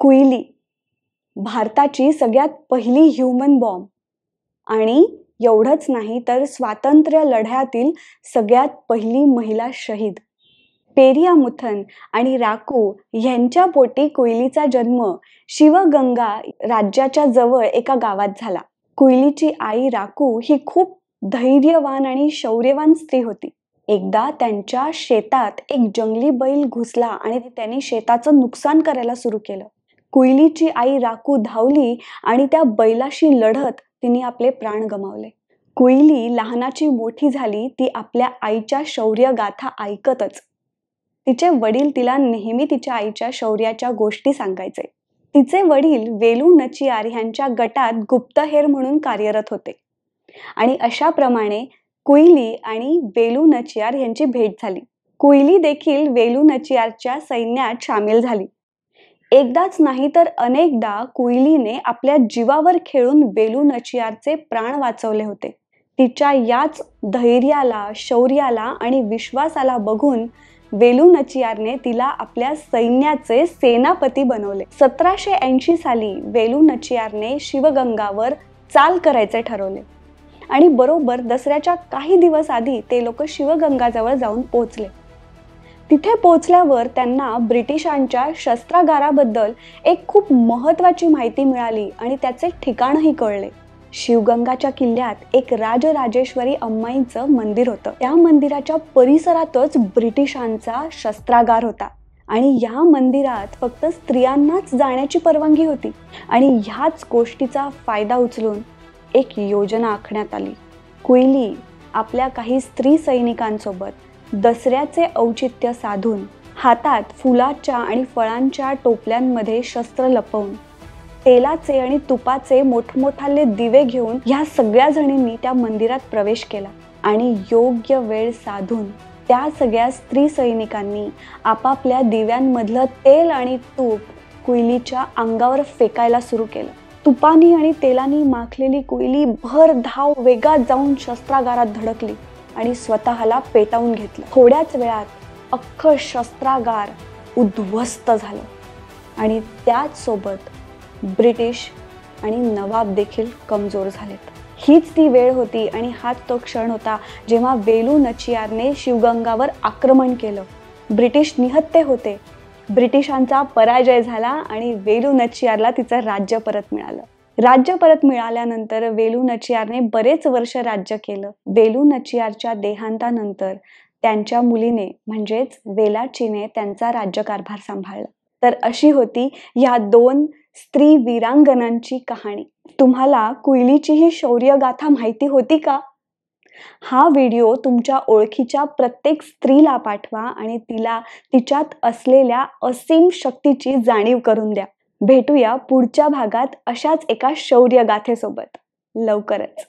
कुईली भारताची सगळ्यात पहिली ह्यूमन बॉम्ब आणि एवढंच नाही तर स्वातंत्र्य लढ्यातील सगळ्यात पहिली महिला शहीद. पेरियामुथन आणि राकू यांच्या पोटी कुईलीचा जन्म शिवगंगा राज्याच्या जवळ एका गावात झाला. कुईलीची आई राकू ही खूप धैर्यवान आणि शौर्यवान स्त्री होती. एकदा त्यांच्या शेतात एक जंगली बैल घुसला आणि त्यांनी शेताचं नुकसान करायला सुरू केलं. कुईलीची आई राकू धावली आणि त्या बैलाशी लढत तिने आपले प्राण गमावले. कुईली लहानाची मोठी झाली ती आपल्या आईच्या शौर्य गाथा ऐकतच. तिचे वडील तिला नेहमी तिच्या आईच्या शौर्याच्या गोष्टी सांगायचे. तिचे वडील वेलू नचियार यांच्या गटात गुप्तहेर म्हणून कार्यरत होते आणि अशाप्रमाणे कुईली आणि वेलू नचियार यांची भेट झाली. कुईली देखील वेलू नचियारच्या सैन्यात सामील झाली. एकदाच नाही तर अनेकदा कुईलीने आपल्या जीवावर खेळून वेलू नचियारचे प्राण वाचवले होते. तिच्या याच धैर्याला, शौर्याला आणि विश्वासाला बघून वेलू नचियारने तिला आपल्या सैन्याचे सेनापती बनवले. 1780 साली वेलू नचियारने शिवगंगावर चाल करायचे ठरवले आणि बरोबर दसऱ्याच्या काही दिवस आधी ते लोक शिवगंगाजवळ जाऊन पोहोचले. तिथे पोहोचल्यावर त्यांना ब्रिटिशांच्या शस्त्रागाराबद्दल एक खूप महत्त्वाची माहिती मिळाली आणि त्याचे ठिकाणही कळले. शिवगंगाच्या किल्ल्यात एक राजराजेश्वरी अम्माईचं मंदिर होतं. त्या मंदिराच्या परिसरातच ब्रिटिशांचा शस्त्रागार होता आणि या मंदिरात फक्त स्त्रियांनाच जाण्याची परवानगी होती. आणि ह्याच गोष्टीचा फायदा उचलून एक योजना आखण्यात आली. कुईली आपल्या काही स्त्री सैनिकांसोबत दसऱ्याचे औचित्य साधून हातात फुलाच्या आणि फळांच्या टोपल्यांमध्ये शस्त्र लपवून तेलाचे आणि तुपाचे मोठमोठाले दिवे घेऊन ह्या सगळ्या जणींनी त्या मंदिरात प्रवेश केला आणि योग्य वेळ साधून त्या सगळ्या स्त्री सैनिकांनी आपापल्या दिव्यांमधलं तेल आणि तूप कुईलीच्या अंगावर फेकायला सुरू केलं. तुपानी आणि तेलानी माखलेली कुईली भर धाव वेगात जाऊन शस्त्रागारात धडकली आणि स्वतःला पेटवून घेतलं. थोड्याच वेळात अख्खं शस्त्रागार उद्ध्वस्त झालं आणि त्याच सोबत ब्रिटिश आणि नवाब देखील कमजोर झालेत. हीच ती वेळ होती आणि हाच तो क्षण होता जेव्हा वेलू नचियारने शिवगंगावर आक्रमण केलं. ब्रिटिश निहत्ते होते. ब्रिटिशांचा पराजय झाला आणि वेलू नचियारला तिचं राज्य परत मिळालं. राज्य परत मिळाल्यानंतर वेलू नचियारने बरेच वर्ष राज्य केलं. वेलू नचियारच्या देहांतानंतर त्यांच्या मुलीने म्हणजेच वेलाचीने त्यांचा राज्यकारभार सांभाळला. तर अशी होती ह्या दोन स्त्री वीरांगनांची कहाणी. तुम्हाला कुईलीची ही शौर्यगाथा माहिती होती का? हा व्हिडिओ तुमच्या ओळखीच्या प्रत्येक स्त्रीला पाठवा आणि तिला तिच्यात असलेल्या असीम शक्तीची जाणीव करून द्या. भेटूया पुढच्या भागात अशाच एका शौर्यगाथेसोबत लवकरच.